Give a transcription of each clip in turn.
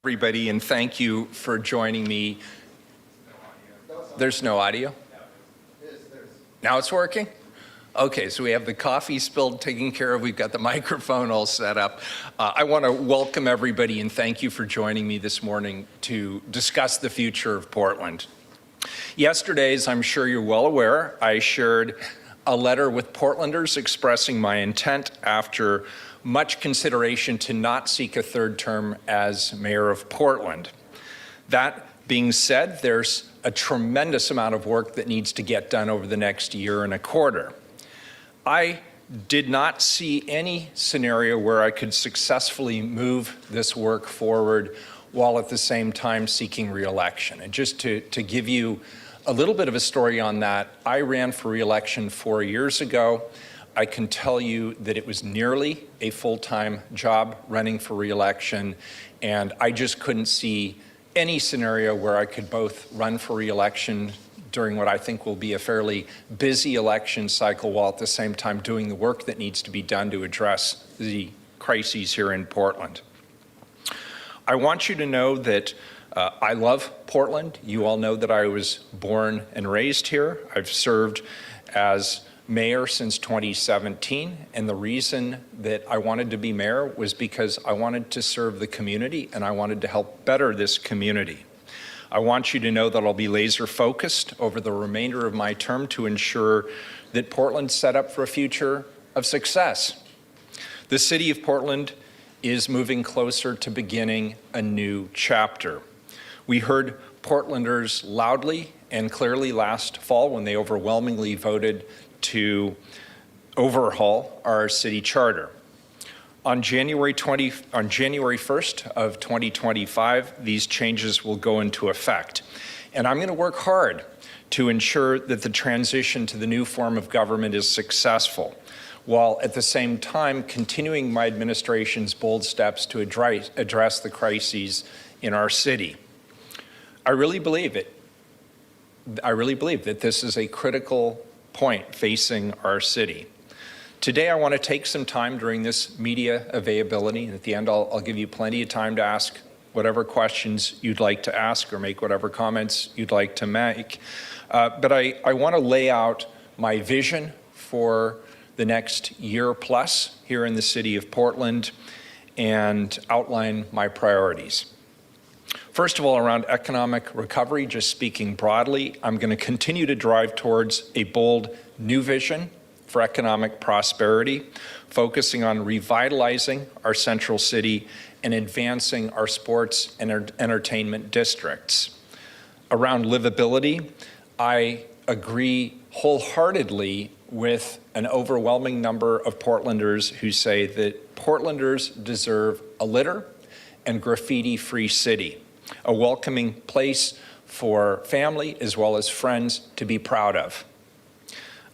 Everybody, and thank you for joining me. There's no audio? Now it's working? Okay, so we have the coffee spilled taken care of. We've got the microphone all set up. I want to welcome everybody and thank you for joining me this morning to discuss the future of Portland. Yesterday, as I'm sure you're well aware, I shared a letter with Portlanders expressing my intent after much consideration to not seek a third term as mayor of Portland. That being said, there's a tremendous amount of work that needs to get done over the next year and a quarter. I did not see any scenario where I could successfully move this work forward while at the same time seeking re-election. And just to give you a little bit of a story on that, I ran for re-election 4 years ago. I can tell you that it was nearly a full-time job running for re-election, and I just couldn't see any scenario where I could both run for re-election during what I think will be a fairly busy election cycle while at the same time doing the work that needs to be done to address the crises here in Portland. I want you to know that I love Portland. You all know that I was born and raised here. I've served as mayor since 2017, and the reason that I wanted to be mayor was because I wanted to serve the community and I wanted to help better this community. I want you to know that I'll be laser focused over the remainder of my term to ensure that Portland's set up for a future of success. The city of Portland is moving closer to beginning a new chapter. We heard Portlanders loudly and clearly last fall when they overwhelmingly voted to overhaul our city charter. On January 1st of 2025, these changes will go into effect. And I'm going to work hard to ensure that the transition to the new form of government is successful, while at the same time continuing my administration's bold steps to address the crises in our city. I really believe that this is a critical point facing our city. Today, I want to take some time during this media availability, and at the end, I'll give you plenty of time to ask whatever questions you'd like to ask or make whatever comments you'd like to make. But I want to lay out my vision for the next year plus here in the city of Portland and outline my priorities. First of all, around economic recovery, just speaking broadly, I'm going to continue to drive towards a bold new vision for economic prosperity, focusing on revitalizing our central city and advancing our sports and entertainment districts. Around livability, I agree wholeheartedly with an overwhelming number of Portlanders who say that Portlanders deserve a litter and graffiti-free city, a welcoming place for family as well as friends to be proud of.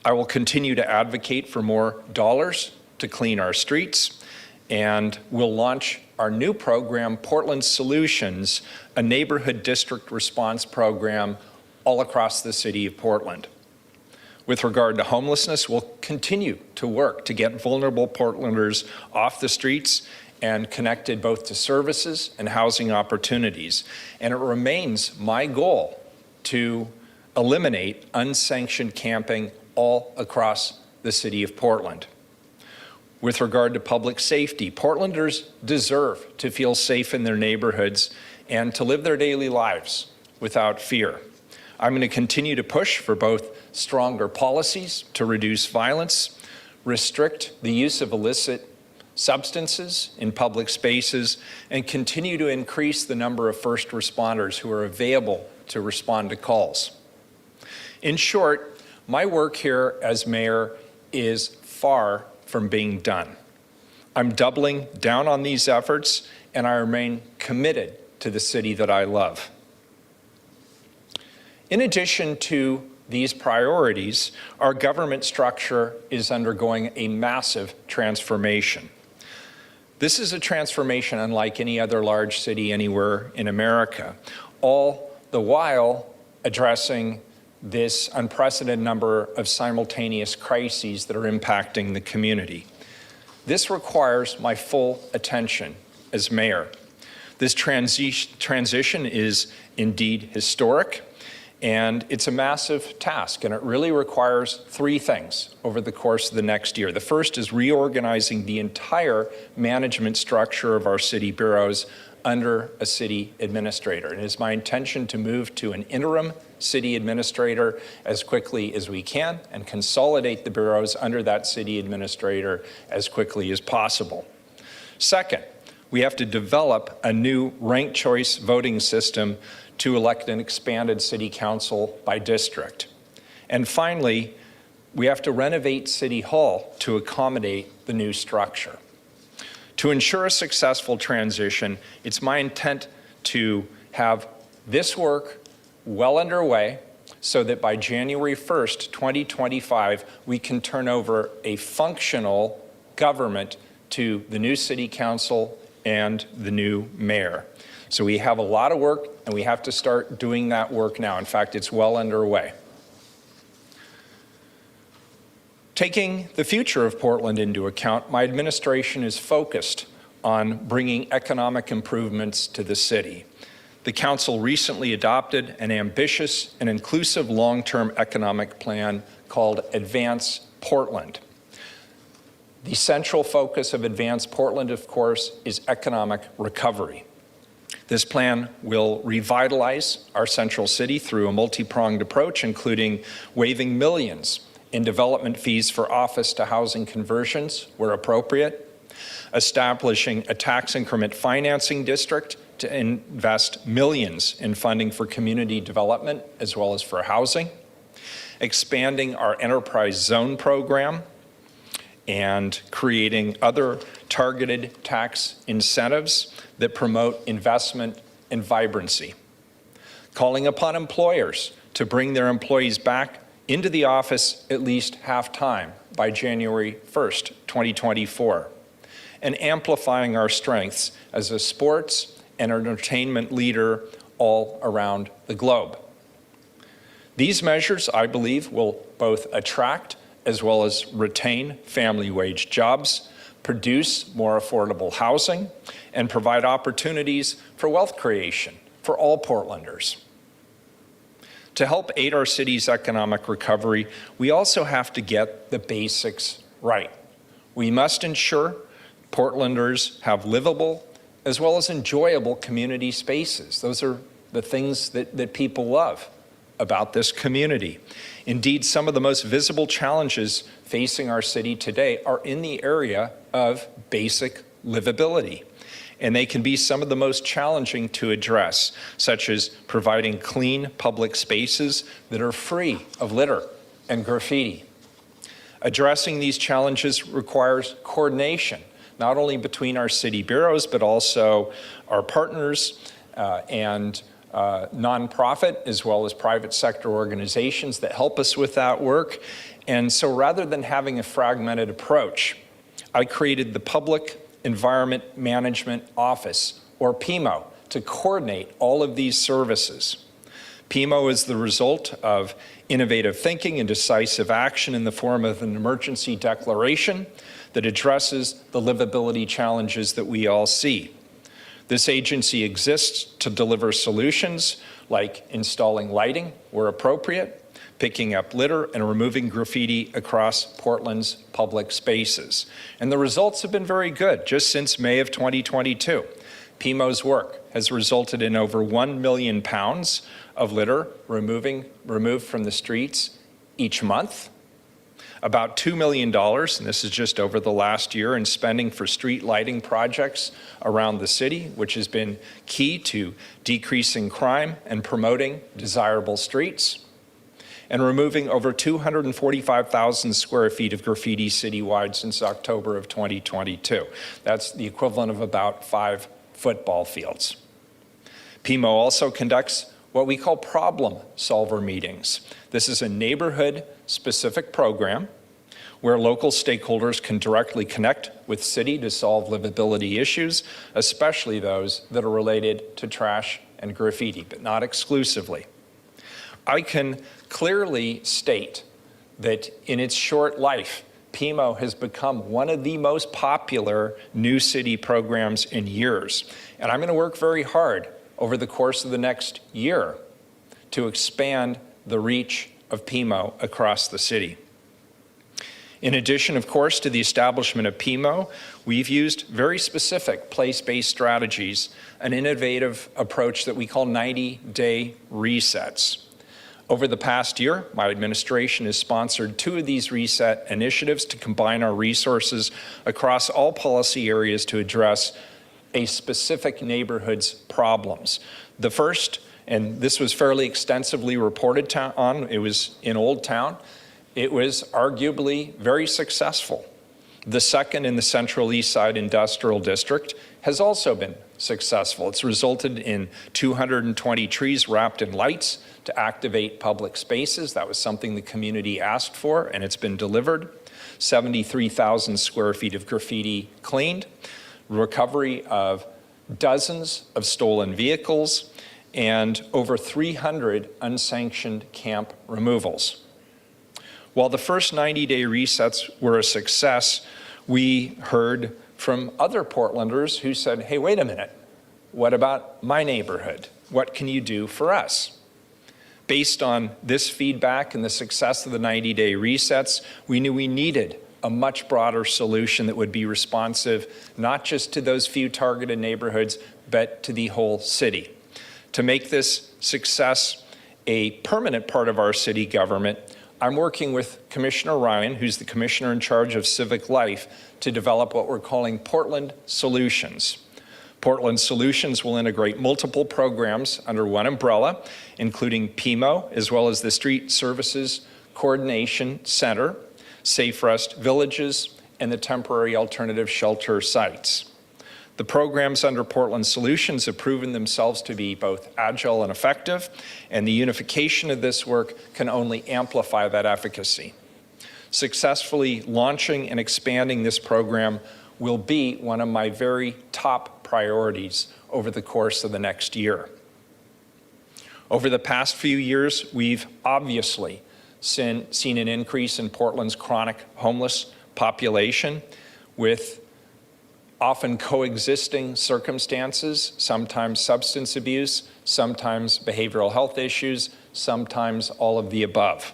I will continue to advocate for more dollars to clean our streets, and we'll launch our new program, Portland Solutions, a neighborhood district response program all across the city of Portland. With regard to homelessness, we'll continue to work to get vulnerable Portlanders off the streets and connected both to services and housing opportunities. And it remains my goal to eliminate unsanctioned camping all across the city of Portland. With regard to public safety, Portlanders deserve to feel safe in their neighborhoods and to live their daily lives without fear. I'm going to continue to push for both stronger policies to reduce violence, restrict the use of illicit substances in public spaces, and continue to increase the number of first responders who are available to respond to calls. In short, my work here as mayor is far from being done. I'm doubling down on these efforts, and I remain committed to the city that I love. In addition to these priorities, our government structure is undergoing a massive transformation. This is a transformation unlike any other large city anywhere in America, all the while addressing this unprecedented number of simultaneous crises that are impacting the community. This requires my full attention as mayor. This transition is indeed historic, and it's a massive task, and it really requires three things over the course of the next year. The first is reorganizing the entire management structure of our city bureaus under a city administrator. And it is my intention to move to an interim city administrator as quickly as we can and consolidate the bureaus under that city administrator as quickly as possible. Second, we have to develop a new ranked choice voting system to elect an expanded city council by district. And finally, we have to renovate City Hall to accommodate the new structure. To ensure a successful transition, it's my intent to have this work well underway so that by January 1st, 2025, we can turn over a functional government to the new city council and the new mayor. So we have a lot of work, and we have to start doing that work now. In fact, it's well underway. Taking the future of Portland into account, my administration is focused on bringing economic improvements to the city. The council recently adopted an ambitious and inclusive long-term economic plan called Advance Portland. The central focus of Advance Portland, of course, is economic recovery. This plan will revitalize our central city through a multi-pronged approach, including waiving millions in development fees for office to housing conversions where appropriate, establishing a tax increment financing district to invest millions in funding for community development as well as for housing, expanding our enterprise zone program, and creating other targeted tax incentives that promote investment and vibrancy. Calling upon employers to bring their employees back into the office at least half-time by January 1st, 2024, and amplifying our strengths as a sports and entertainment leader all around the globe. These measures, I believe, will both attract as well as retain family wage jobs, produce more affordable housing, and provide opportunities for wealth creation for all Portlanders. To help aid our city's economic recovery, we also have to get the basics right. We must ensure Portlanders have livable as well as enjoyable community spaces. Those are the things that people love about this community. Indeed, some of the most visible challenges facing our city today are in the area of basic livability. And they can be some of the most challenging to address, such as providing clean public spaces that are free of litter and graffiti. Addressing these challenges requires coordination, not only between our city bureaus, but also our partners and nonprofit, as well as private sector organizations that help us with that work. And so rather than having a fragmented approach, I created the Public Environment Management Office, or PEMO, to coordinate all of these services. PEMO is the result of innovative thinking and decisive action in the form of an emergency declaration that addresses the livability challenges that we all see. This agency exists to deliver solutions like installing lighting where appropriate, picking up litter, and removing graffiti across Portland's public spaces. And the results have been very good. Just since May of 2022, PEMO's work has resulted in over 1 million pounds of litter removed from the streets each month, about $2 million, and this is just over the last year, in spending for street lighting projects around the city, which has been key to decreasing crime and promoting desirable streets, and removing over 245,000 square feet of graffiti citywide since October of 2022. That's the equivalent of about 5 football fields. PEMO also conducts what we call problem solver meetings. This is a neighborhood-specific program where local stakeholders can directly connect with city to solve livability issues, especially those that are related to trash and graffiti, but not exclusively. I can clearly state that in its short life, PIMO has become one of the most popular new city programs in years. And I'm going to work very hard over the course of the next year to expand the reach of PIMO across the city. In addition, of course, to the establishment of PIMO, we've used very specific place-based strategies, an innovative approach that we call 90-day resets. Over the past year, my administration has sponsored 2 of these reset initiatives to combine our resources across all policy areas to address a specific neighborhood's problems. The first, and this was fairly extensively reported on, it was in Old Town. It was arguably very successful. The second in the Central East Side Industrial District has also been successful. It's resulted in 220 trees wrapped in lights to activate public spaces. That was something the community asked for, and it's been delivered. 73,000 square feet of graffiti cleaned, recovery of dozens of stolen vehicles, and over 300 unsanctioned camp removals. While the first 90-day resets were a success, we heard from other Portlanders who said, hey, wait a minute, what about my neighborhood? What can you do for us? Based on this feedback and the success of the 90-day resets, we knew we needed a much broader solution that would be responsive not just to those few targeted neighborhoods, but to the whole city. To make this success a permanent part of our city government, I'm working with Commissioner Ryan, who's the commissioner in charge of civic life, to develop what we're calling Portland Solutions. Portland Solutions will integrate multiple programs under one umbrella, including PIMO, as well as the Street Services Coordination Center, Safe Rest Villages, and the temporary alternative shelter sites. The programs under Portland Solutions have proven themselves to be both agile and effective, and the unification of this work can only amplify that efficacy. Successfully launching and expanding this program will be one of my very top priorities over the course of the next year. Over the past few years, we've obviously seen an increase in Portland's chronic homeless population with often coexisting circumstances, sometimes substance abuse, sometimes behavioral health issues, sometimes all of the above.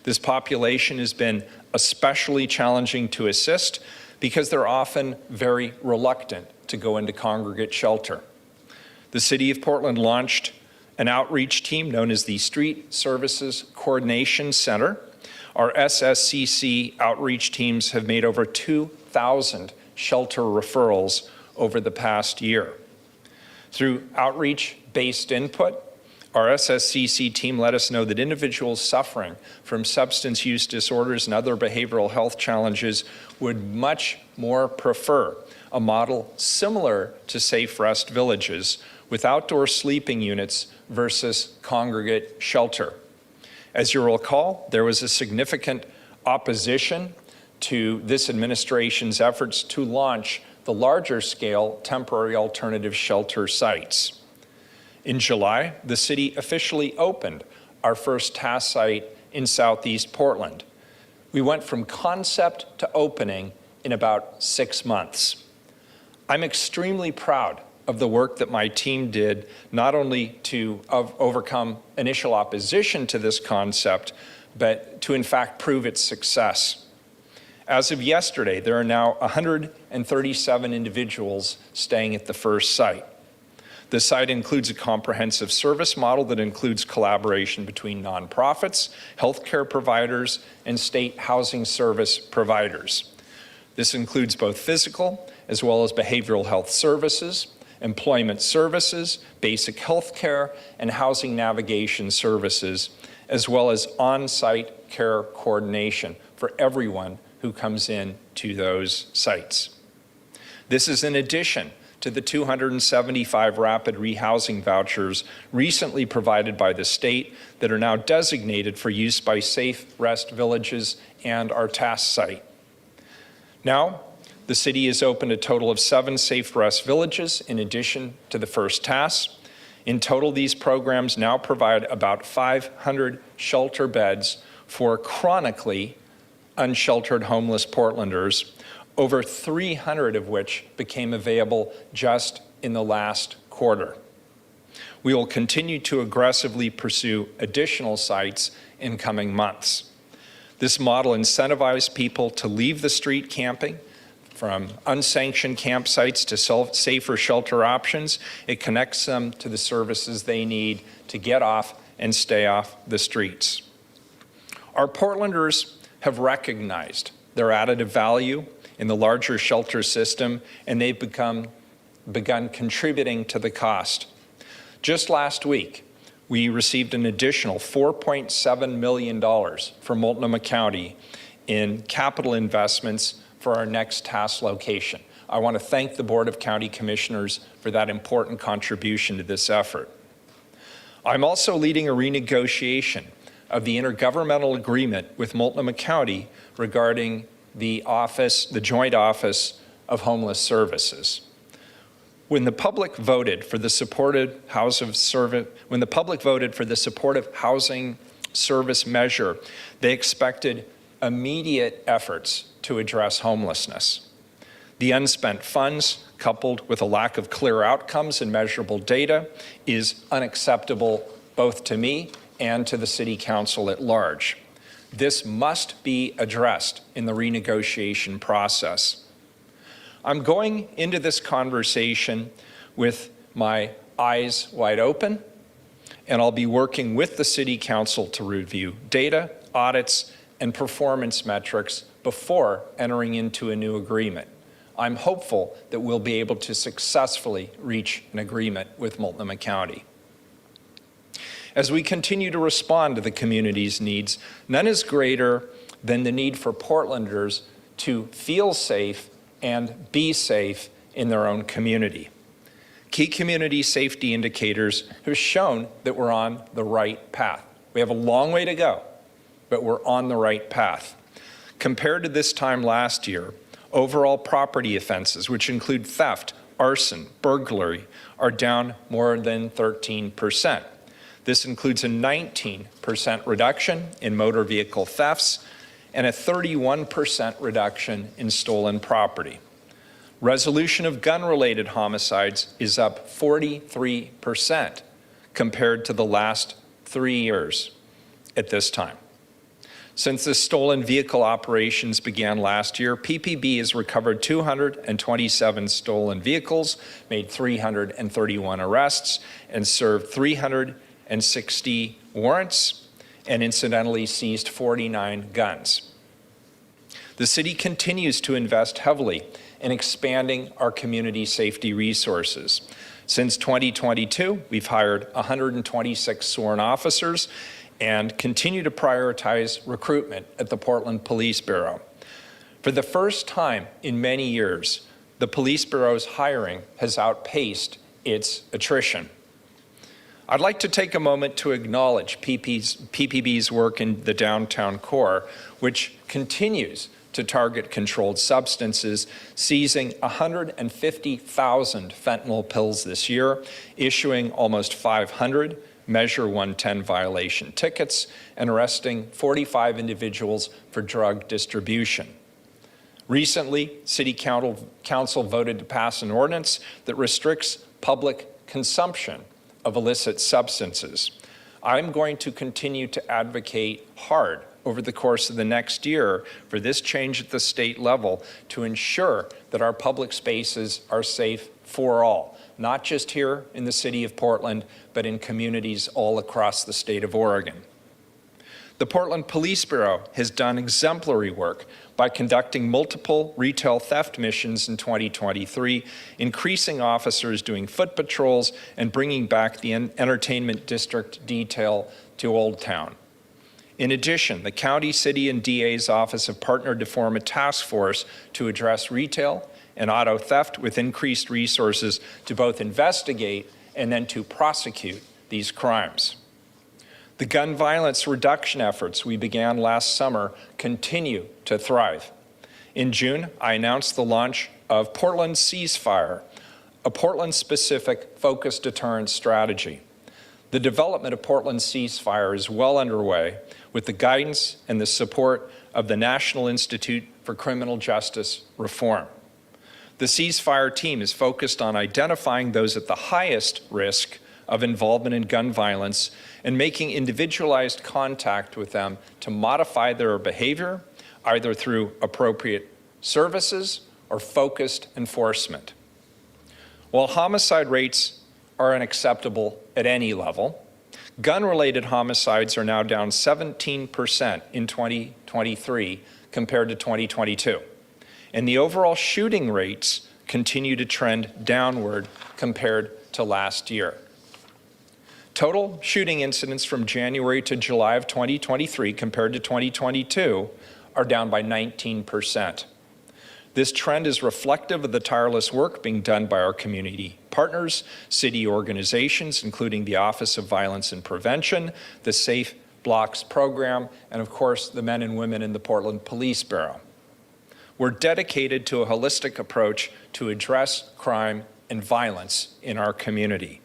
This population has been especially challenging to assist because they're often very reluctant to go into congregate shelter. The City of Portland launched an outreach team known as the Street Services Coordination Center. Our SSCC outreach teams have made over 2,000 shelter referrals over the past year. Through outreach-based input, our SSCC team let us know that individuals suffering from substance use disorders and other behavioral health challenges would much more prefer a model similar to Safe Rest Villages with outdoor sleeping units versus congregate shelter. As you'll recall, there was a significant opposition to this administration's efforts to launch the larger scale temporary alternative shelter sites. In July, the city officially opened our first task site in Southeast Portland. We went from concept to opening in about 6 months. I'm extremely proud of the work that my team did, not only to overcome initial opposition to this concept, but to in fact prove its success. As of yesterday, there are now 137 individuals staying at the first site. The site includes a comprehensive service model that includes collaboration between nonprofits, healthcare providers, and state housing service providers. This includes both physical as well as behavioral health services, employment services, basic health care, and housing navigation services, as well as on-site care coordination for everyone who comes in to those sites. This is in addition to the 275 rapid rehousing vouchers recently provided by the state that are now designated for use by Safe Rest Villages and our task site. Now, the city has opened a total of 7 Safe Rest Villages in addition to the first task. In total, these programs now provide about 500 shelter beds for chronically unsheltered homeless Portlanders, over 300 of which became available just in the last quarter. We will continue to aggressively pursue additional sites in coming months. This model incentivizes people to leave the street camping from unsanctioned campsites to safer shelter options. It connects them to the services they need to get off and stay off the streets. Our Portlanders have recognized their additive value in the larger shelter system, and they've begun contributing to the cost. Just last week, we received an additional $4.7 million from Multnomah County in capital investments for our next task location. I want to thank the Board of County Commissioners for that important contribution to this effort. I'm also leading a renegotiation of the intergovernmental agreement with Multnomah County regarding the Joint Office of Homeless Services. When the public voted for the supported housing service measure, they expected immediate efforts to address homelessness. The unspent funds, coupled with a lack of clear outcomes and measurable data, is unacceptable both to me and to the City Council at large. This must be addressed in the renegotiation process. I'm going into this conversation with my eyes wide open, and I'll be working with the City Council to review data, audits, and performance metrics before entering into a new agreement. I'm hopeful that we'll be able to successfully reach an agreement with Multnomah County. As we continue to respond to the community's needs, none is greater than the need for Portlanders to feel safe and be safe in their own community. Key community safety indicators have shown that we're on the right path. We have a long way to go, but we're on the right path. Compared to this time last year, overall property offenses, which include theft, arson, burglary, are down more than 13%. This includes a 19% reduction in motor vehicle thefts and a 31% reduction in stolen property. Resolution of gun-related homicides is up 43% compared to the last 3 years at this time. Since the stolen vehicle operations began last year, PPB has recovered 227 stolen vehicles, made 331 arrests, and served 360 warrants, and incidentally seized 49 guns. The city continues to invest heavily in expanding our community safety resources. Since 2022, we've hired 126 sworn officers and continue to prioritize recruitment at the Portland Police Bureau. For the first time in many years, the Police Bureau's hiring has outpaced its attrition. I'd like to take a moment to acknowledge PPB's work in the downtown core, which continues to target controlled substances, seizing 150,000 fentanyl pills this year, issuing almost 500 Measure 110 violation tickets, and arresting 45 individuals for drug distribution. Recently, City Council voted to pass an ordinance that restricts public consumption of illicit substances. I'm going to continue to advocate hard over the course of the next year for this change at the state level to ensure that our public spaces are safe for all, not just here in the city of Portland, but in communities all across the state of Oregon. The Portland Police Bureau has done exemplary work by conducting multiple retail theft missions in 2023, increasing officers doing foot patrols, and bringing back the entertainment district detail to Old Town. In addition, the county, city, and DA's office have partnered to form a task force to address retail and auto theft with increased resources to both investigate and then to prosecute these crimes. The gun violence reduction efforts we began last summer continue to thrive. In June, I announced the launch of Portland Ceasefire, a Portland-specific focused deterrence strategy. The development of Portland Ceasefire is well underway with the guidance and the support of the National Institute for Criminal Justice Reform. The ceasefire team is focused on identifying those at the highest risk of involvement in gun violence and making individualized contact with them to modify their behavior, either through appropriate services or focused enforcement. While homicide rates are unacceptable at any level, gun-related homicides are now down 17% in 2023 compared to 2022. And the overall shooting rates continue to trend downward compared to last year. Total shooting incidents from January to July of 2023 compared to 2022 are down by 19%. This trend is reflective of the tireless work being done by our community partners, city organizations, including the Office of Violence and Prevention, the Safe Blocks program, and of course, the men and women in the Portland Police Bureau. We're dedicated to a holistic approach to address crime and violence in our community.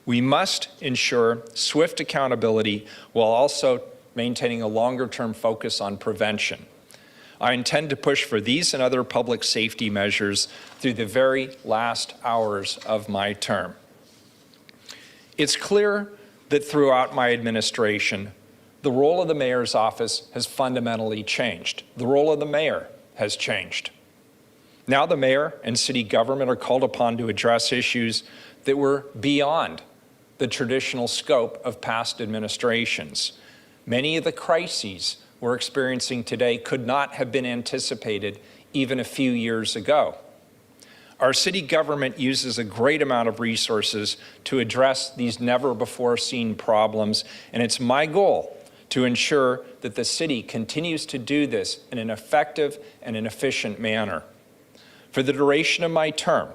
We must ensure swift accountability while also maintaining a longer-term focus on prevention. I intend to push for these and other public safety measures through the very last hours of my term. It's clear that throughout my administration, the role of the mayor's office has fundamentally changed. The role of the mayor has changed. Now the mayor and city government are called upon to address issues that were beyond the traditional scope of past administrations. Many of the crises we're experiencing today could not have been anticipated even a few years ago. Our city government uses a great amount of resources to address these never-before-seen problems, and it's my goal to ensure that the city continues to do this in an effective and an efficient manner. For the duration of my term,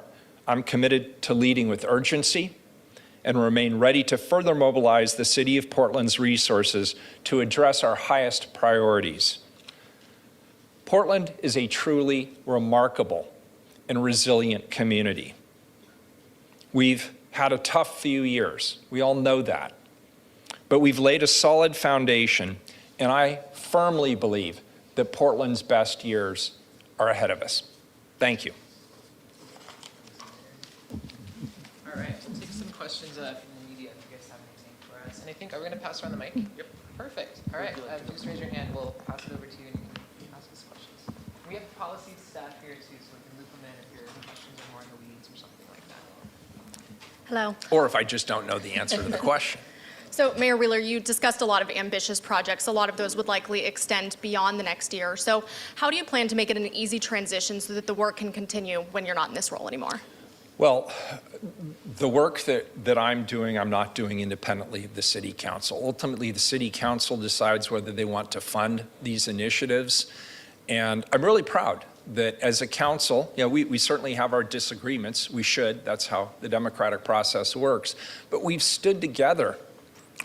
I'm committed to leading with urgency and remain ready to further mobilize the City of Portland's resources to address our highest priorities. Portland is a truly remarkable and resilient community. We've had a tough few years. We all know that. But we've laid a solid foundation, and I firmly believe that Portland's best years are ahead of us. Thank you. All right, we'll take some questions from the media if you guys have anything for us. And I think, are we going to pass around the mic? Yep. Perfect. All right, just raise your hand. We'll pass it over to you and you can ask us questions. We have policy staff here too, so we can loop them in if your questions are more in the weeds or something like that. Hello. Or if I just don't know the answer to the question. So Mayor Wheeler, you discussed a lot of ambitious projects. A lot of those would likely extend beyond the next year. So how do you plan to make it an easy transition so that the work can continue when you're not in this role anymore? Well, the work that I'm doing, I'm not doing independently of the City Council. Ultimately, the City Council decides whether they want to fund these initiatives. And I'm really proud that as a council, we certainly have our disagreements. We should. That's how the democratic process works. But we've stood together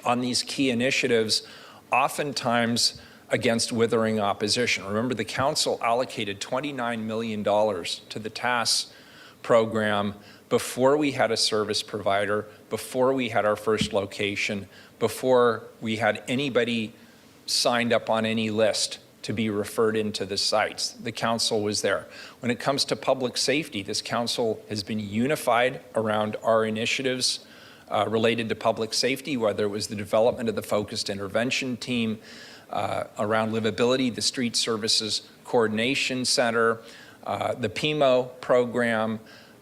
on these key initiatives, oftentimes against withering opposition. Remember, the council allocated $29 million to the TAS program before we had a service provider, before we had our first location, before we had anybody signed up on any list to be referred into the sites. The council was there. When it comes to public safety, this council has been unified around our initiatives related to public safety, whether it was the development of the focused intervention team, around livability, the Street Services Coordination Center, the PIMO program.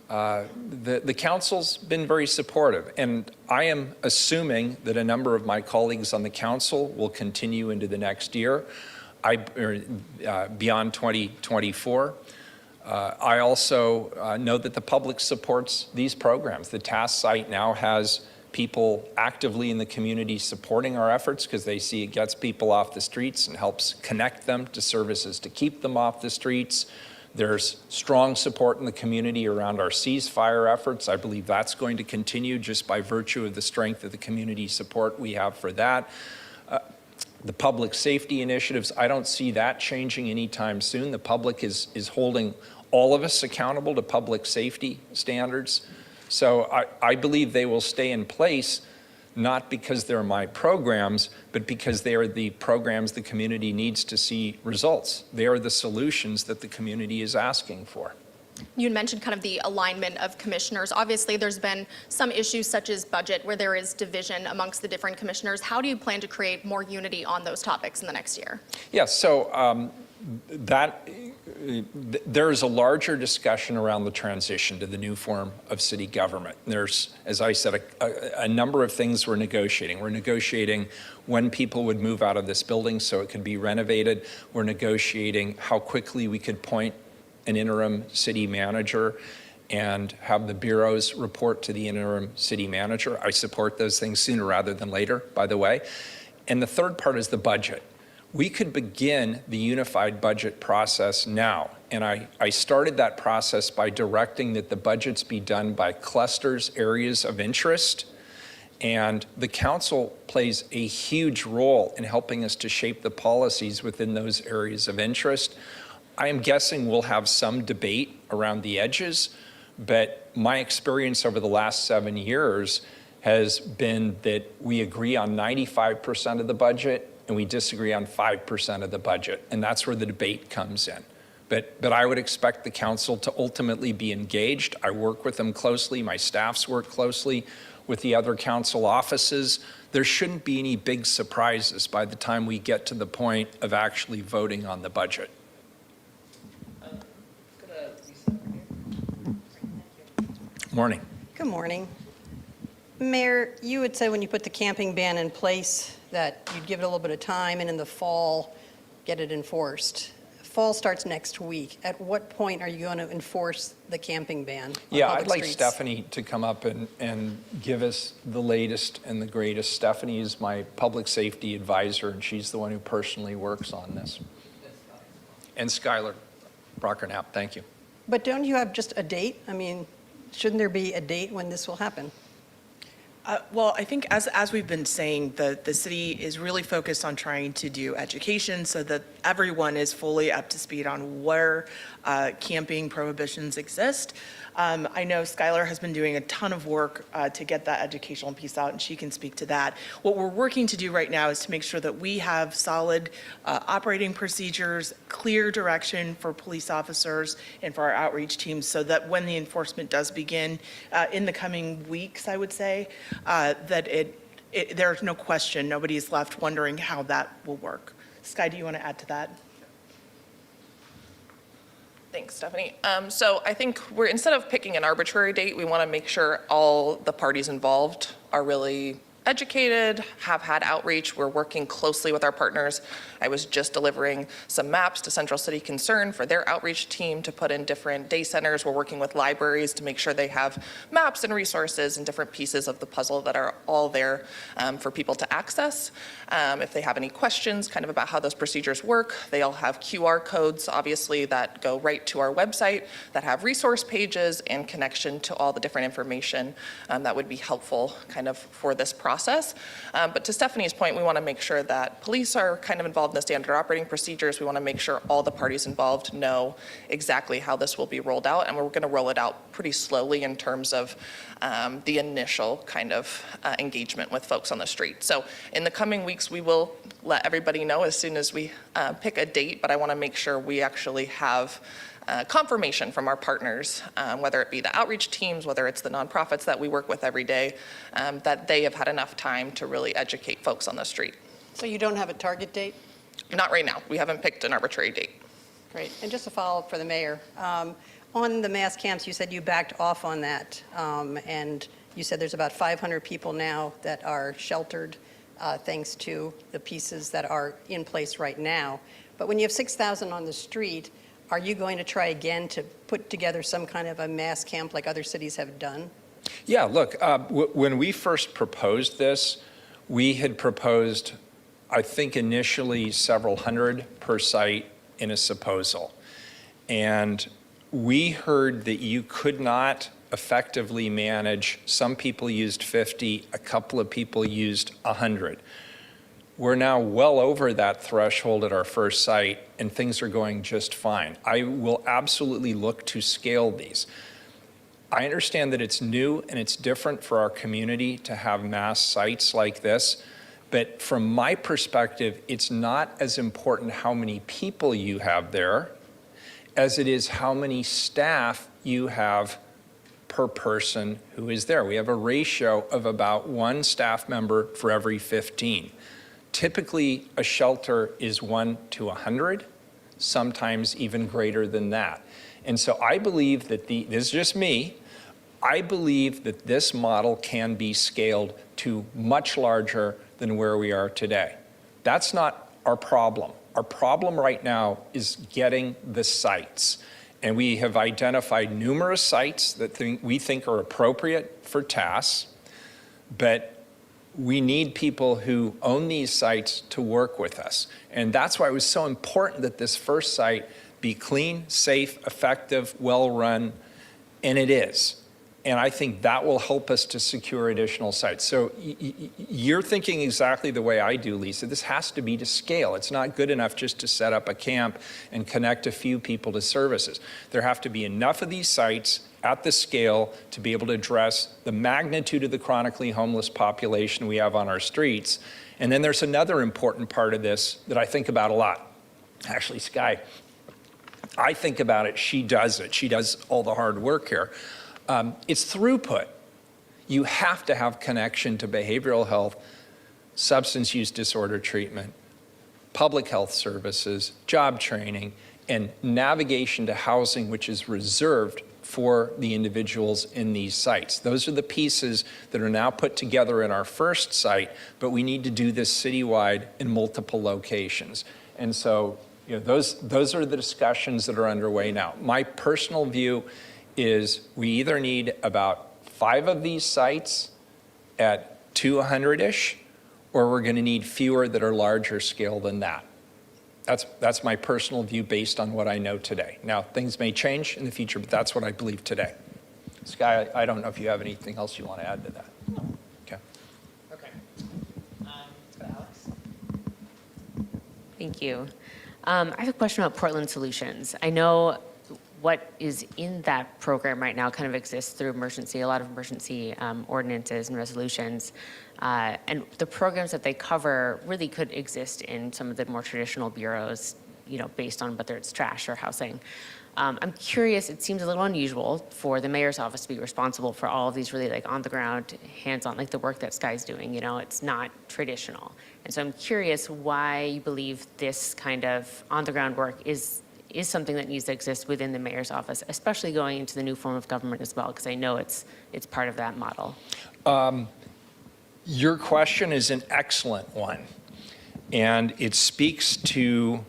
The council's been very supportive, and I am assuming that a number of my colleagues on the council will continue into the next year, beyond 2024. I also know that the public supports these programs. The TAS site now has people actively in the community supporting our efforts because they see it gets people off the streets and helps connect them to services to keep them off the streets. There's strong support in the community around our ceasefire efforts. I believe that's going to continue just by virtue of the strength of the community support we have for that. The public safety initiatives, I don't see that changing anytime soon. The public is holding all of us accountable to public safety standards. So I believe they will stay in place. not because they're my programs, but because they are the programs the community needs to see results. They are the solutions that the community is asking for. You had mentioned kind of the alignment of commissioners. Obviously, there's been some issues such as budget where there is division amongst the different commissioners. How do you plan to create more unity on those topics in the next year? Yeah, so there is a larger discussion around the transition to the new form of city government. There's, as I said, a number of things we're negotiating. We're negotiating when people would move out of this building so it could be renovated. We're negotiating how quickly we could appoint an interim city manager and have the bureaus report to the interim city manager. I support those things sooner rather than later, by the way. And the third part is the budget. We could begin the unified budget process now. And I started that process by directing that the budgets be done by clusters, areas of interest. And the council plays a huge role in helping us to shape the policies within those areas of interest. I am guessing we'll have some debate around the edges, but my experience over the last 7 years has been that we agree on 95% of the budget and we disagree on 5% of the budget, and that's where the debate comes in. But I would expect the council to ultimately be engaged. I work with them closely, my staffs work closely with the other council offices. There shouldn't be any big surprises by the time we get to the point of actually voting on the budget. Morning. Good morning. Mayor, you had said when you put the camping ban in place that you'd give it a little bit of time and in the fall get it enforced. Fall starts next week. At what point are you going to enforce the camping ban on Yeah, public I'd like streets? Stephanie to come up and give us the latest and the greatest. Stephanie is my public safety advisor, and she's the one who personally works on this. And Skylar Brockernap, thank you. But don't you have just a date? I mean, shouldn't there be a date when this will happen? Well, I think as we've been saying, the city is really focused on trying to do education so that everyone is fully up to speed on where camping prohibitions exist. I know Skylar has been doing a ton of work to get that educational piece out, and she can speak to that. What we're working to do right now is to make sure that we have solid operating procedures, clear direction for police officers and for our outreach teams so that when the enforcement does begin in the coming weeks, I would say, that there's no question, nobody's left wondering how that will work. Sky, do you want to add to that? Thanks, Stephanie. So I think instead of picking an arbitrary date, we want to make sure all the parties involved are really educated, have had outreach. We're working closely with our partners. I was just delivering some maps to Central City Concern for their outreach team to put in different day centers. We're working with libraries to make sure they have maps and resources and different pieces of the puzzle that are all there for people to access. If they have any questions kind of about how those procedures work, they all have QR codes, obviously, that go right to our website that have resource pages and connection to all the different information that would be helpful kind of for this process. But to Stephanie's point, we want to make sure that police are kind of involved in the standard operating procedures. We want to make sure all the parties involved know exactly how this will be rolled out, and we're going to roll it out pretty slowly in terms of the initial kind of engagement with folks on the street. So in the coming weeks, we will let everybody know as soon as we pick a date, but I want to make sure we actually have confirmation from our partners, whether it be the outreach teams, whether it's the nonprofits that we work with every day, that they have had enough time to really educate folks on the street. So you don't have a target date? Not right now. We haven't picked an arbitrary date. Great. And just a follow-up for the mayor. On the mass camps, you said you backed off on that, and you said there's about 500 people now that are sheltered thanks to the pieces that are in place right now. But when you have 6,000 on the street, are you going to try again to put together some kind of a mass camp like other cities have done? Yeah, look, when we first proposed this, we had proposed, I think initially several hundred per site in a proposal. And we heard that you could not effectively manage, some people used 50, a couple of people used 100. We're now well over that threshold at our first site, and things are going just fine. I will absolutely look to scale these. I understand that it's new and it's different for our community to have mass sites like this, but from my perspective, it's not as important how many people you have there as it is how many staff you have per person who is there. We have a ratio of about 1 staff member for every 15. Typically, a shelter is 1 to 100, sometimes even greater than that. And so I believe that this is just me, I believe that this model can be scaled to much larger than where we are today. That's not our problem. Our problem right now is getting the sites. And we have identified numerous sites that we think are appropriate for tasks, but we need people who own these sites to work with us. And that's why it was so important that this first site be clean, safe, effective, well-run, and it is. And I think that will help us to secure additional sites. So you're thinking exactly the way I do, Lisa. This has to be to scale. It's not good enough just to set up a camp and connect a few people to services. There have to be enough of these sites at the scale to be able to address the magnitude of the chronically homeless population we have on our streets. And then there's another important part of this that I think about a lot. Actually, Sky, I think about it, she does it. She does all the hard work here. It's throughput. You have to have connection to behavioral health, substance use disorder treatment, public health services, job training, and navigation to housing, which is reserved for the individuals in these sites. Those are the pieces that are now put together in our first site, but we need to do this citywide in multiple locations. And so, those are the discussions that are underway now. My personal view is we either need about 5 of these sites at 200-ish, or we're going to need fewer that are larger scale than that. That's my personal view based on what I know today. Now, things may change in the future, but that's what I believe today. Sky, I don't know if you have anything else you want to add to that. No. Okay. Okay. Let's go to Alex. Thank you. I have a question about Portland Solutions. I know what is in that program right now kind of exists through a lot of emergency ordinances and resolutions. And the programs that they cover really could exist in some of the more traditional bureaus, based on whether it's trash or housing. I'm curious, it seems a little unusual for the mayor's office to be responsible for all of these really on the ground, hands-on, the work that Sky's doing, it's not traditional. And so I'm curious why you believe this kind of on the ground work is something that needs to exist within the mayor's office, especially going into the new form of government as well, because I know it's part of that model. Your question is an excellent one, and it speaks to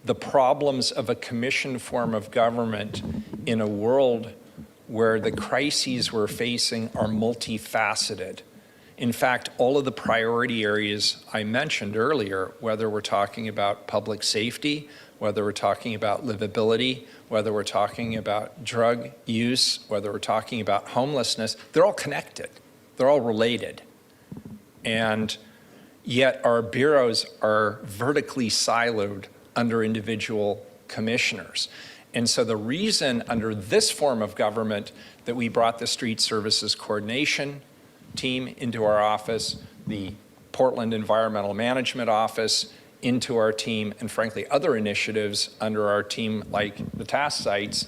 the problems of a commission form of government in a world where the crises we're facing are multifaceted. In fact, all of the priority areas I mentioned earlier, whether we're talking about public safety, whether we're talking about livability, whether we're talking about drug use, whether we're talking about homelessness, they're all connected. They're all related. And yet our bureaus are vertically siloed under individual commissioners. And so the reason under this form of government that we brought the Street Services Coordination team into our office, the Portland Environmental Management Office into our team, and frankly, other initiatives under our team like the task sites,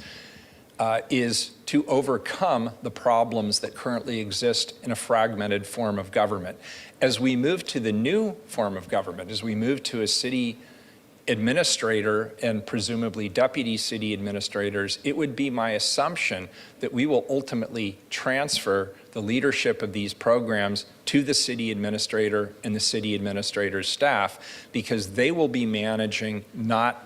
is to overcome the problems that currently exist in a fragmented form of government. As we move to the new form of government, as we move to a city administrator and presumably deputy city administrators, it would be my assumption that we will ultimately transfer the leadership of these programs to the city administrator and the city administrator's staff, because they will be managing not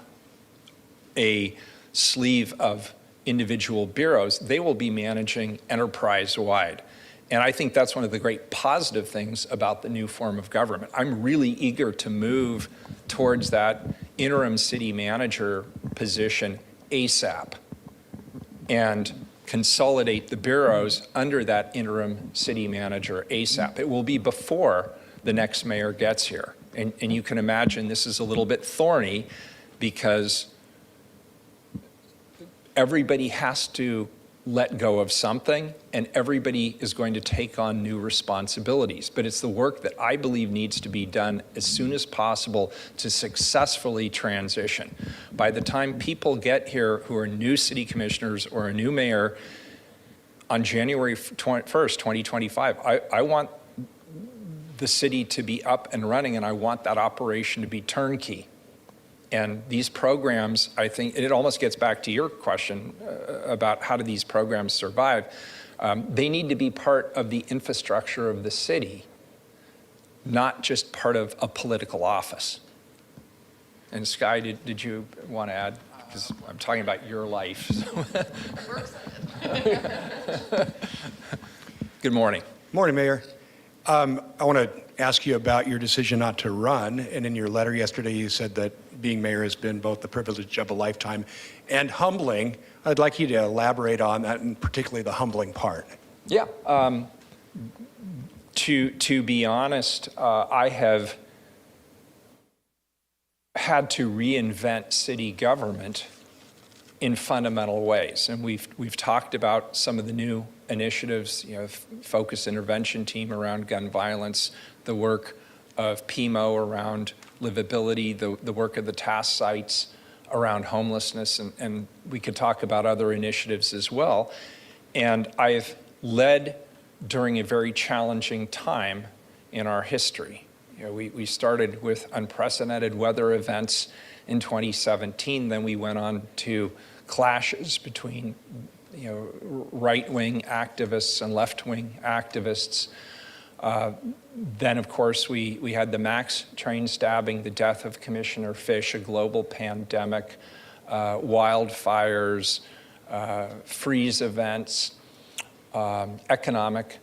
a sleeve of individual bureaus, they will be managing enterprise-wide. And I think that's one of the great positive things about the new form of government. I'm really eager to move towards that interim city manager position ASAP and consolidate the bureaus under that interim city manager ASAP. It will be before the next mayor gets here. And you can imagine this is a little bit thorny because everybody has to let go of something, and everybody is going to take on new responsibilities. But it's the work that I believe needs to be done as soon as possible to successfully transition. By the time people get here who are new city commissioners or a new mayor on January 1st, 2025, I want the city to be up and running, and I want that operation to be turnkey. And these programs, I think, it almost gets back to your question about how do these programs survive. They need to be part of the infrastructure of the city, not just part of a political office. And Skye, did you want to add? Because I'm talking about your life. So. Good morning. Morning, Mayor. I want to ask you about your decision not to run. And in your letter yesterday, you said that being mayor has been both the privilege of a lifetime and humbling. I'd like you to elaborate on that, and particularly the humbling part. Yeah. To be honest, I have had to reinvent city government in fundamental ways. And we've talked about some of the new initiatives, focused intervention team around gun violence, the work of PMO around livability, the work of the task sites around homelessness, and we could talk about other initiatives as well. And I've led during a very challenging time in our history. We started with unprecedented weather events in 2017, then we went on to clashes between right-wing activists and left-wing activists. Then, of course, we had the Max train stabbing, the death of Commissioner Fish, a global pandemic, wildfires, freeze events, economic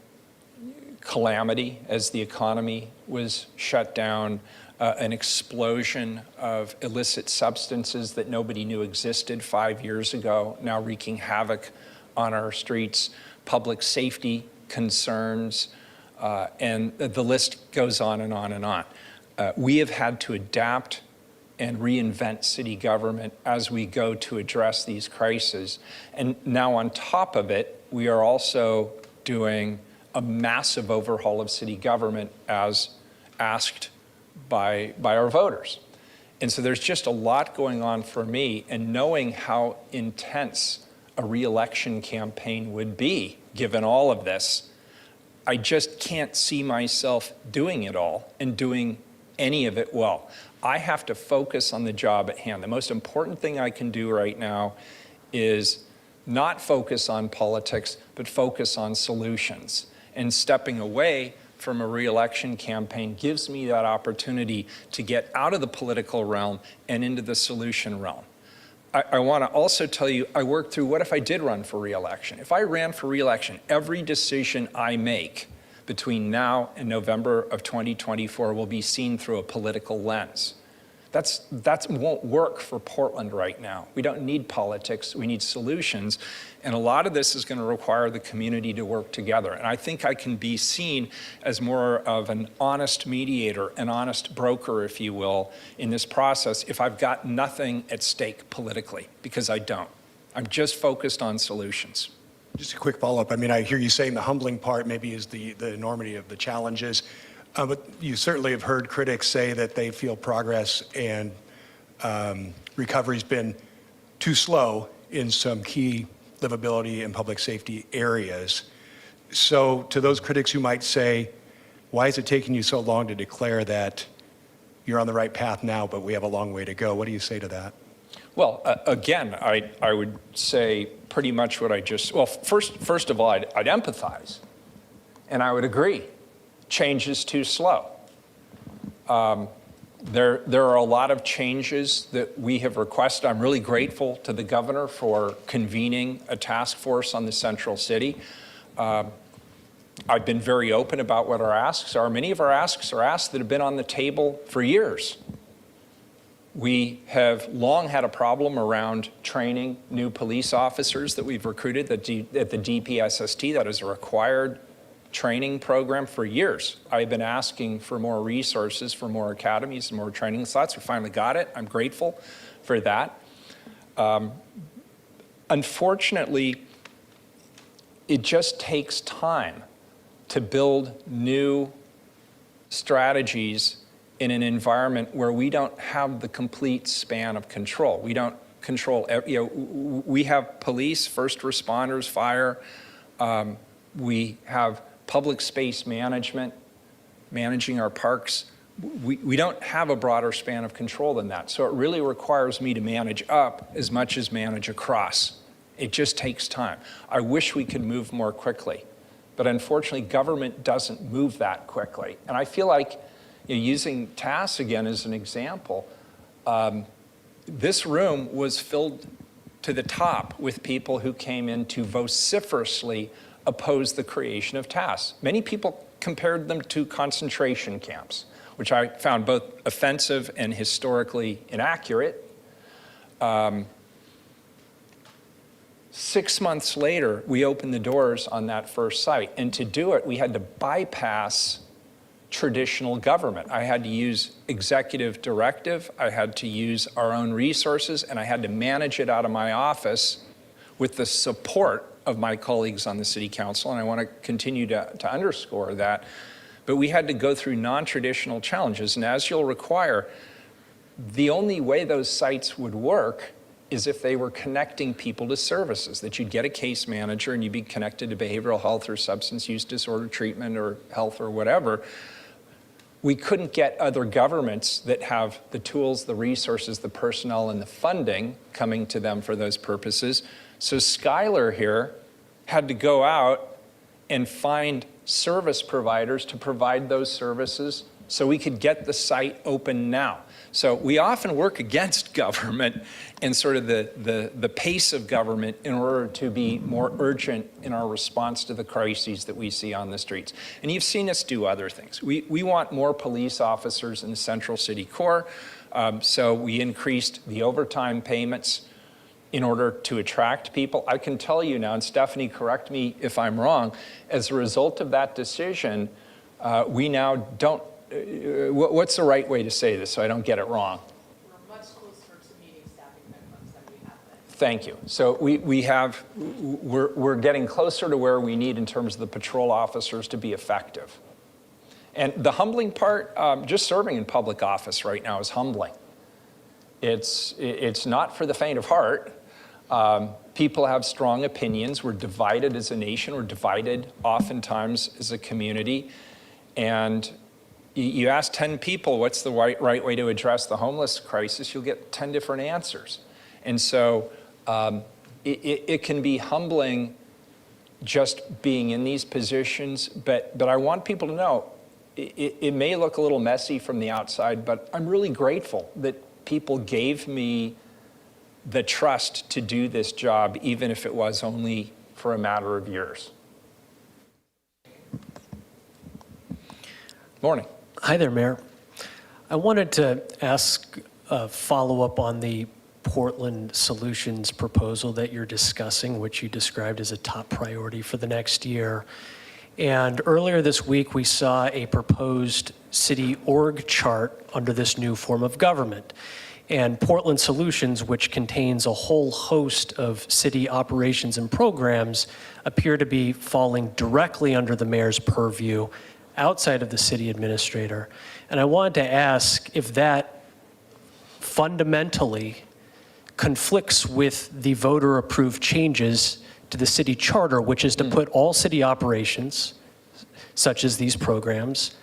calamity as the economy was shut down, an explosion of illicit substances that nobody knew existed 5 years ago, now wreaking havoc on our streets, public safety concerns, and the list goes on and on and on. We have had to adapt and reinvent city government as we go to address these crises. And now on top of it, we are also doing a massive overhaul of city government as asked by our voters. And so there's just a lot going on for me, and knowing how intense a reelection campaign would be, given all of this, I just can't see myself doing it all and doing any of it well. I have to focus on the job at hand. The most important thing I can do right now is not focus on politics, but focus on solutions. And stepping away from a reelection campaign gives me that opportunity to get out of the political realm and into the solution realm. I want to also tell you, I worked through what if I did run for reelection. If I ran for reelection, every decision I make between now and November of 2024 will be seen through a political lens. That won't work for Portland right now. We don't need politics, we need solutions. And a lot of this is going to require the community to work together. And I think I can be seen as more of an honest mediator, an honest broker, if you will, in this process if I've got nothing at stake politically, because I don't. I'm just focused on solutions. Just a quick follow-up. I mean, I hear you saying the humbling part maybe is the enormity of the challenges. But you certainly have heard critics say that they feel progress and recovery's been too slow in some key livability and public safety areas. So to those critics who might say, why is it taking you so long to declare that you're on the right path now, but we have a long way to go? What do you say to that? Well, again, I would say pretty much what I just, well, first of all, I'd empathize, and I would agree. Change is too slow. There are a lot of changes that we have requested. I'm really grateful to the governor for convening a task force on the central city. I've been very open about what our asks are. Many of our asks are asks that have been on the table for years. We have long had a problem around training new police officers that we've recruited at the DPSST. That is a required training program for years. I've been asking for more resources, for more academies, and more training slots. We finally got it. I'm grateful for that. Unfortunately, it just takes time to build new strategies in an environment where we don't have the complete span of control. We don't control, we have police, first responders, fire, we have public space management, managing our parks. We don't have a broader span of control than that. So it really requires me to manage up as much as manage across. It just takes time. I wish we could move more quickly, but unfortunately government doesn't move that quickly. And I feel like, using TAS again as an example, this room was filled to the top with people who came in to vociferously oppose the creation of TAS. Many people compared them to concentration camps, which I found both offensive and historically inaccurate. 6 months later, we opened the doors on that first site. And to do it, we had to bypass traditional government. I had to use executive directive, I had to use our own resources, and I had to manage it out of my office with the support of my colleagues on the city council, and I want to continue to underscore that. But we had to go through non-traditional challenges, and as you'll require, the only way those sites would work is if they were connecting people to services, that you'd get a case manager and you'd be connected to behavioral health or substance use disorder treatment or health or whatever. We couldn't get other governments that have the tools, the resources, the personnel, and the funding coming to them for those purposes. So Schuyler here had to go out and find service providers to provide those services so we could get the site open now. So we often work against government and sort of the pace of government in order to be more urgent in our response to the crises that we see on the streets. And you've seen us do other things. We want more police officers in the central city core, so we increased the overtime payments in order to attract people. I can tell you now, and Stephanie, correct me if I'm wrong, as a result of that decision, we now don't, what's the right way to say this so I don't get it wrong? We're much closer to meeting staffing minimums than we have been. Thank you. So we're getting closer to where we need in terms of the patrol officers to be effective. And the humbling part, just serving in public office right now is humbling. It's not for the faint of heart. People have strong opinions. We're divided as a nation. We're divided oftentimes as a community. And you ask 10 people what's the right way to address the homeless crisis, you'll get 10 different answers. And so it can be humbling just being in these positions, but I want people to know it may look a little messy from the outside, but I'm really grateful that people gave me the trust to do this job, even if it was only for a matter of years. Morning. Hi there, Mayor. I wanted to ask a follow-up on the Portland Solutions proposal that you're discussing, which you described as a top priority for the next year. And earlier this week, we saw a proposed city org chart under this new form of government. And Portland Solutions, which contains a whole host of city operations and programs, appear to be falling directly under the mayor's purview outside of the city administrator. And I wanted to ask if that fundamentally conflicts with the voter-approved changes to the city charter, which is to put all city operations, such as these programs,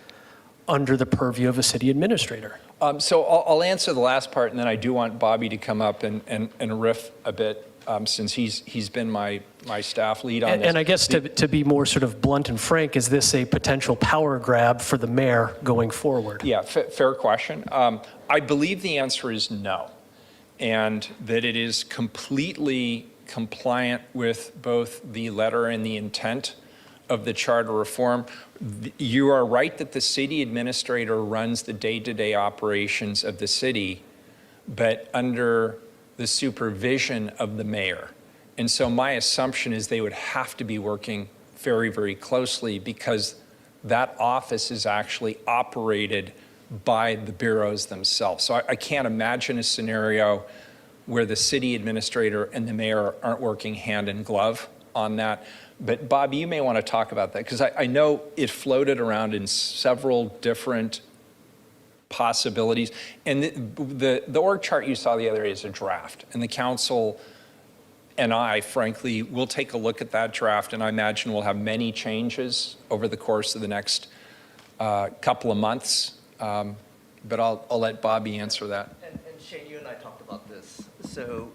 under the purview of a city administrator. So I'll answer the last part, and then I do want Bobby to come up and riff a bit, since he's been my staff lead on this. And I guess to be more sort of blunt and frank, is this a potential power grab for the mayor going forward? Yeah, fair question. I believe the answer is no, and that it is completely compliant with both the letter and the intent of the charter reform. You are right that the city administrator runs the day-to-day operations of the city, but under the supervision of the mayor. And so my assumption is they would have to be working very, very closely, because that office is actually operated by the bureaus themselves. So I can't imagine a scenario where the city administrator and the mayor aren't working hand in glove on that. But Bob, you may want to talk about that, because I know it floated around in several different possibilities. And the org chart you saw the other day is a draft, and the council and I, frankly, will take a look at that draft, and I imagine we'll have many changes over the course of the next couple of months. But I'll let Bobby answer that. And Shane, you and I talked about this. So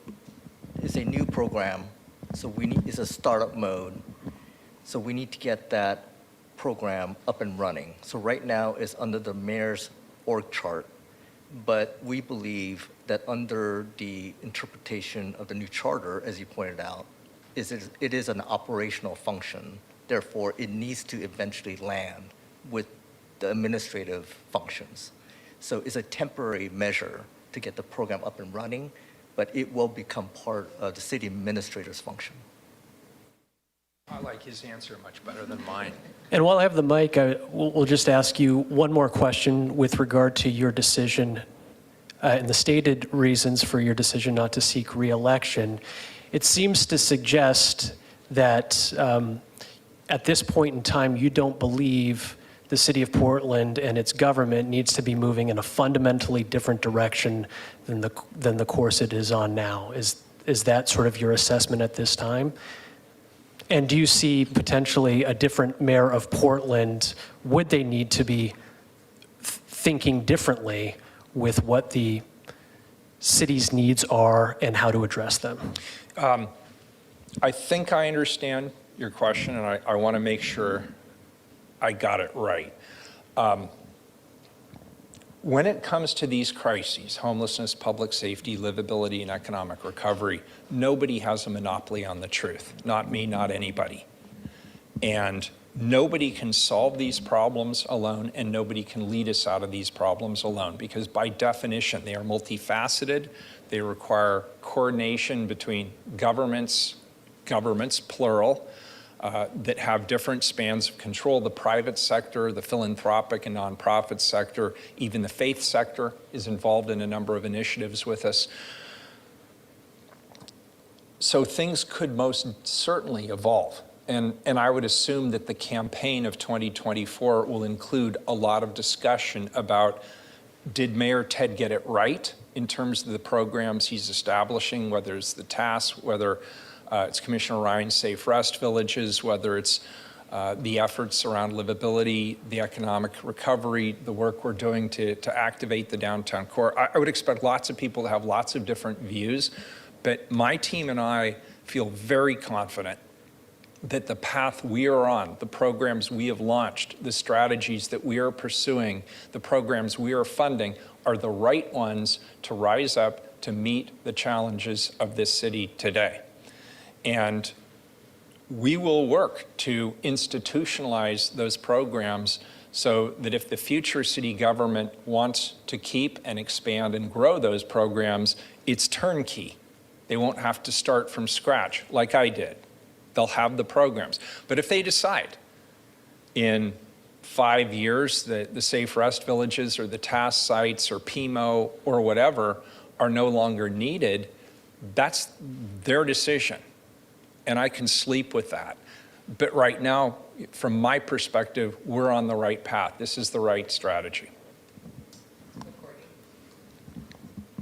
it's a new program, so it's a startup mode. So we need to get that program up and running. So right now it's under the mayor's org chart, but we believe that under the interpretation of the new charter, as you pointed out, it is an operational function. Therefore, it needs to eventually land with the administrative functions. So it's a temporary measure to get the program up and running, but it will become part of the city administrator's function. I like his answer much better than mine. And while I have the mic, we'll just ask you one more question with regard to your decision and the stated reasons for your decision not to seek re-election. It seems to suggest that at this point in time, you don't believe the city of Portland and its government needs to be moving in a fundamentally different direction than the course it is on now. Is that sort of your assessment at this time? And do you see potentially a different mayor of Portland? Would they need to be thinking differently with what the city's needs are and how to address them? I think I understand your question, and I want to make sure I got it right. When it comes to these crises, homelessness, public safety, livability, and economic recovery, nobody has a monopoly on the truth. Not me, not anybody. And nobody can solve these problems alone, and nobody can lead us out of these problems alone, because by definition, they are multifaceted. They require coordination between governments, plural, that have different spans of control. The private sector, the philanthropic and nonprofit sector, even the faith sector is involved in a number of initiatives with us. So things could most certainly evolve. And I would assume that the campaign of 2024 will include a lot of discussion about, did Mayor Ted get it right in terms of the programs he's establishing, whether it's the TASK, whether it's Commissioner Ryan's Safe Rest Villages, whether it's the efforts around livability, the economic recovery, the work we're doing to activate the downtown core. I would expect lots of people to have lots of different views, but my team and I feel very confident that the path we are on, the programs we have launched, the strategies that we are pursuing, the programs we are funding are the right ones to rise up to meet the challenges of this city today. And we will work to institutionalize those programs so that if the future city government wants to keep and expand and grow those programs, it's turnkey. They won't have to start from scratch like I did. They'll have the programs. But if they decide in 5 years that the Safe Rest Villages or the TASK sites or PMO or whatever are no longer needed, that's their decision. And I can sleep with that. But right now, from my perspective, we're on the right path. This is the right strategy.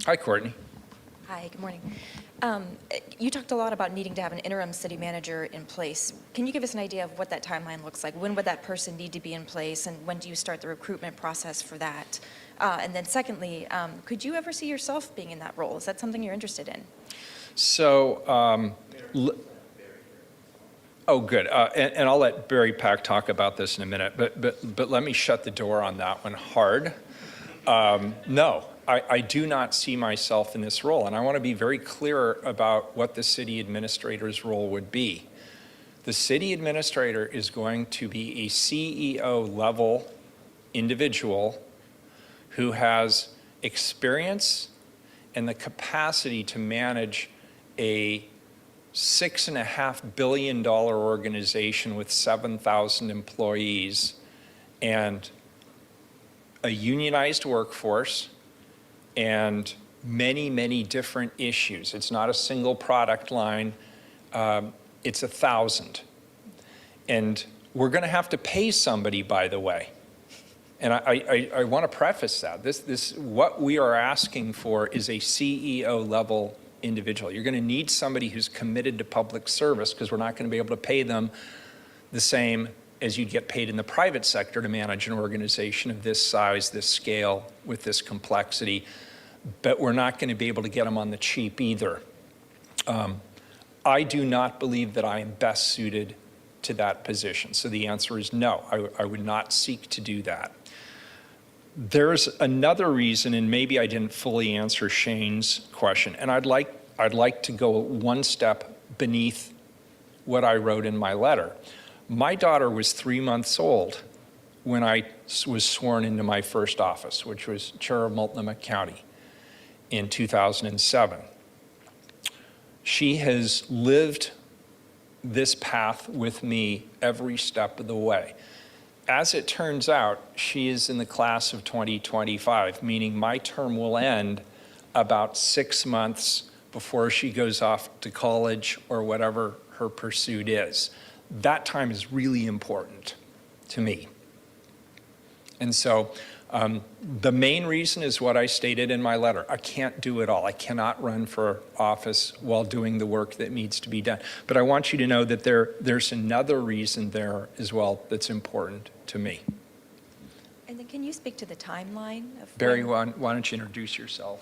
Hi, Courtney. Hi, good morning. You talked a lot about needing to have an interim city manager in place. Can you give us an idea of what that timeline looks like? When would that person need to be in place, and when do you start the recruitment process for that? And then secondly, could you ever see yourself being in that role? Is that something you're interested in? So, oh, good. And I'll let Barry Pack talk about this in a minute, but let me shut the door on that one hard. No, I do not see myself in this role, and I want to be very clear about what the city administrator's role would be. The city administrator is going to be a CEO level individual who has experience and the capacity to manage a $6.5 billion organization with 7,000 employees and a unionized workforce and many, many different issues. It's not a single product line. it's 1,000. And we're going to have to pay somebody, by the way. And I want to preface that. What we are asking for is a CEO level individual. You're going to need somebody who's committed to public service, because we're not going to be able to pay them the same as you'd get paid in the private sector to manage an organization of this size, this scale, with this complexity. But we're not going to be able to get them on the cheap either. I do not believe that I am best suited to that position. So the answer is no, I would not seek to do that. There's another reason, and maybe I didn't fully answer Shane's question, and I'd like to go one step beneath what I wrote in my letter. My daughter was 3 months old when I was sworn into my first office, which was chair of Multnomah County in 2007. She has lived this path with me every step of the way. As it turns out, she is in the class of 2025, meaning my term will end about 6 months before she goes off to college or whatever her pursuit is. That time is really important to me. And so the main reason is what I stated in my letter. I can't do it all. I cannot run for office while doing the work that needs to be done. But I want you to know that there's another reason there as well that's important to me. And then can you speak to the timeline of Barry, when- why don't you introduce yourself?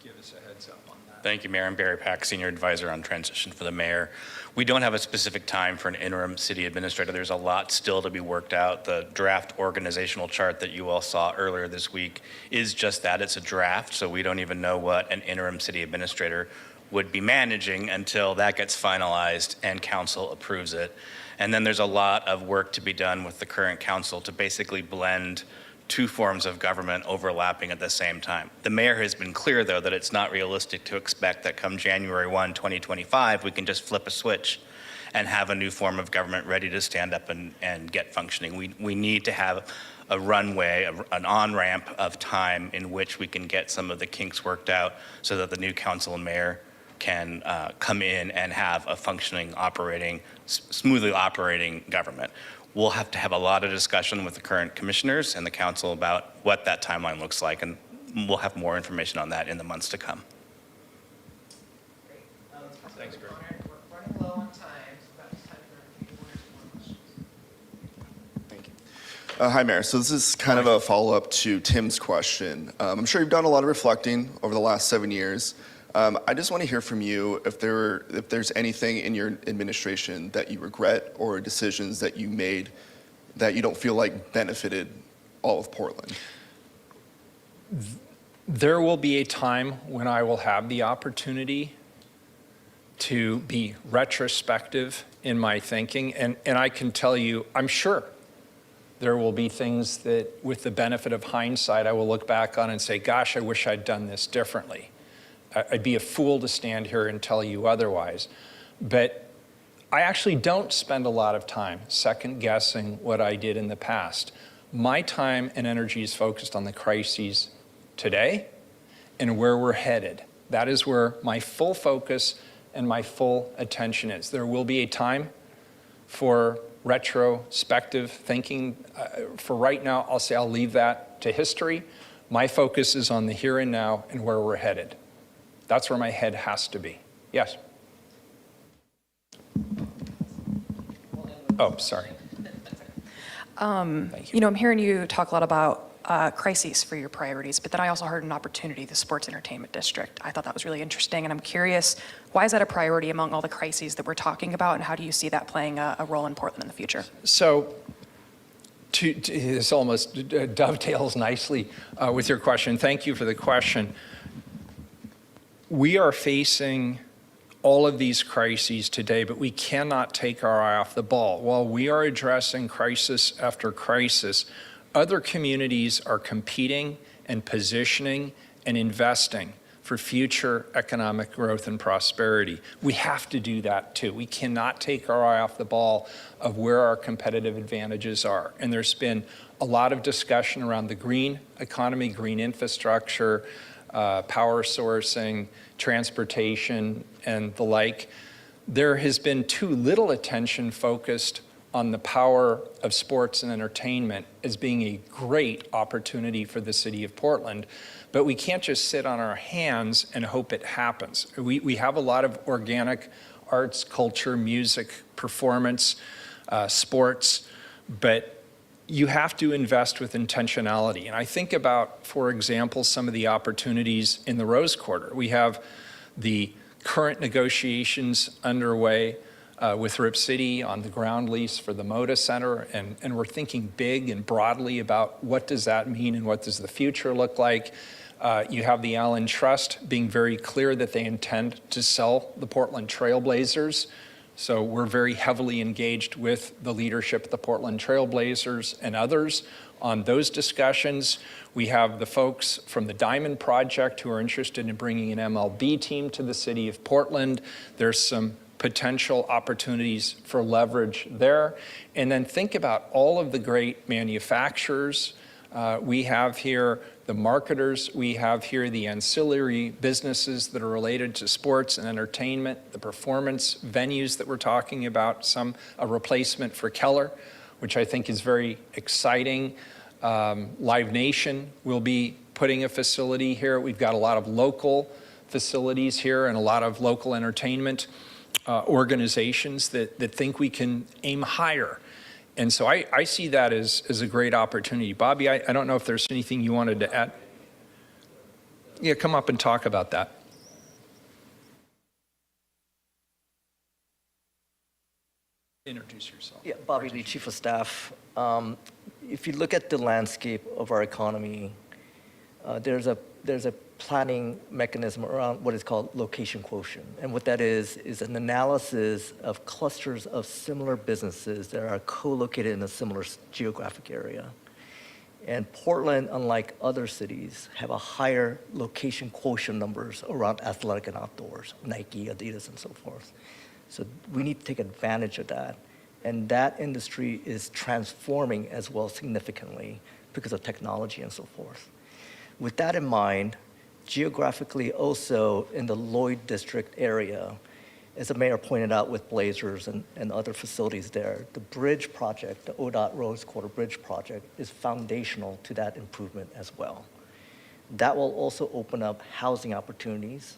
Give us a heads up on that. Thank you, Mayor. I'm Barry Pack, Senior Advisor on Transition for the Mayor. We don't have a specific time for an interim city administrator. There's a lot still to be worked out. The draft organizational chart that you all saw earlier this week is just that. It's a draft, so we don't even know what an interim city administrator would be managing until that gets finalized and council approves it. And then there's a lot of work to be done with the current council to basically blend two forms of government overlapping at the same time. The mayor has been clear, though, that it's not realistic to expect that come January 1, 2025, we can just flip a switch and have a new form of government ready to stand up and get functioning. We need to have a runway, an on-ramp of time in which we can get some of the kinks worked out so that the new council and mayor can come in and have a functioning, smoothly operating government. We'll have to have a lot of discussion with the current commissioners and the council about what that timeline looks like, and we'll have more information on that in the months to come. Thanks, Greg. We're running low on time, so that's time for a few more questions. Thank you. Hi, Mayor. So this is kind of a follow-up to Tim's question. I'm sure you've done a lot of reflecting over the last 7 years. I just want to hear from you if there's anything in your administration that you regret or decisions that you made that you don't feel like benefited all of Portland. There will be a time when I will have the opportunity to be retrospective in my thinking, and I can tell you, I'm sure there will be things that, with the benefit of hindsight, I will look back on and say, gosh, I wish I'd done this differently. I'd be a fool to stand here and tell you otherwise. But I actually don't spend a lot of time second guessing what I did in the past. My time and energy is focused on the crises today and where we're headed. That is where my full focus and my full attention is. There will be a time for retrospective thinking. For right now, I'll say I'll leave that to history. My focus is on the here and now and where we're headed. That's where my head has to be. Yes? Oh, sorry. You know, I'm hearing you talk a lot about crises for your priorities, but then I also heard an opportunity, the sports entertainment district. I thought that was really interesting, and I'm curious, why is that a priority among all the crises that we're talking about, and how do you see that playing a role in Portland in the future? So, this almost dovetails nicely with your question. Thank you for the question. We are facing all of these crises today, but we cannot take our eye off the ball. While we are addressing crisis after crisis, other communities are competing and positioning and investing for future economic growth and prosperity. We have to do that too. We cannot take our eye off the ball of where our competitive advantages are. And there's been a lot of discussion around the green economy, green infrastructure, power sourcing, transportation, and the like. there has been too little attention focused on the power of sports and entertainment as being a great opportunity for the city of Portland. But we can't just sit on our hands and hope it happens. We have a lot of organic arts, culture, music, performance, sports, but you have to invest with intentionality. And I think about, for example, some of the opportunities in the Rose Quarter. We have the current negotiations underway with Rip City on the ground lease for the Moda Center, and we're thinking big and broadly about what does that mean and what does the future look like. You have the Allen Trust being very clear that they intend to sell the Portland Trailblazers. So we're very heavily engaged with the leadership of the Portland Trailblazers and others on those discussions. We have the folks from the Diamond Project who are interested in bringing an MLB team to the city of Portland. There's some potential opportunities for leverage there. And then think about all of the great manufacturers we have here, the marketers we have here, the ancillary businesses that are related to sports and entertainment, the performance venues that we're talking about, a replacement for Keller, which I think is very exciting. Live Nation will be putting a facility here. We've got a lot of local facilities here and a lot of local entertainment organizations that think we can aim higher. And so I see that as a great opportunity. Bobby, I don't know if there's anything you wanted to add. Yeah, come up and talk about that. Introduce yourself. Yeah, Bobby Lee, Chief of Staff. If you look at the landscape of our economy, there's a planning mechanism around what is called location quotient. And what that is an analysis of clusters of similar businesses that are co-located in a similar geographic area. And Portland, unlike other cities, have a higher location quotient numbers around athletic and outdoors, Nike, Adidas, and so forth. So we need to take advantage of that. And that industry is transforming as well significantly because of technology and so forth. With that in mind, geographically also in the Lloyd District area, as the mayor pointed out with Blazers and other facilities there, the bridge project, the ODOT Rose Quarter Bridge project, is foundational to that improvement as well. That will also open up housing opportunities,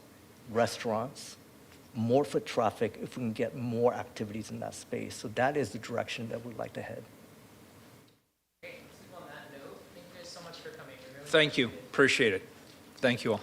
restaurants, more foot traffic if we can get more activities in that space. So that is the direction that we'd like to head. Great. On that note, thank you guys so much for coming. Thank you. Appreciate it. Thank you all.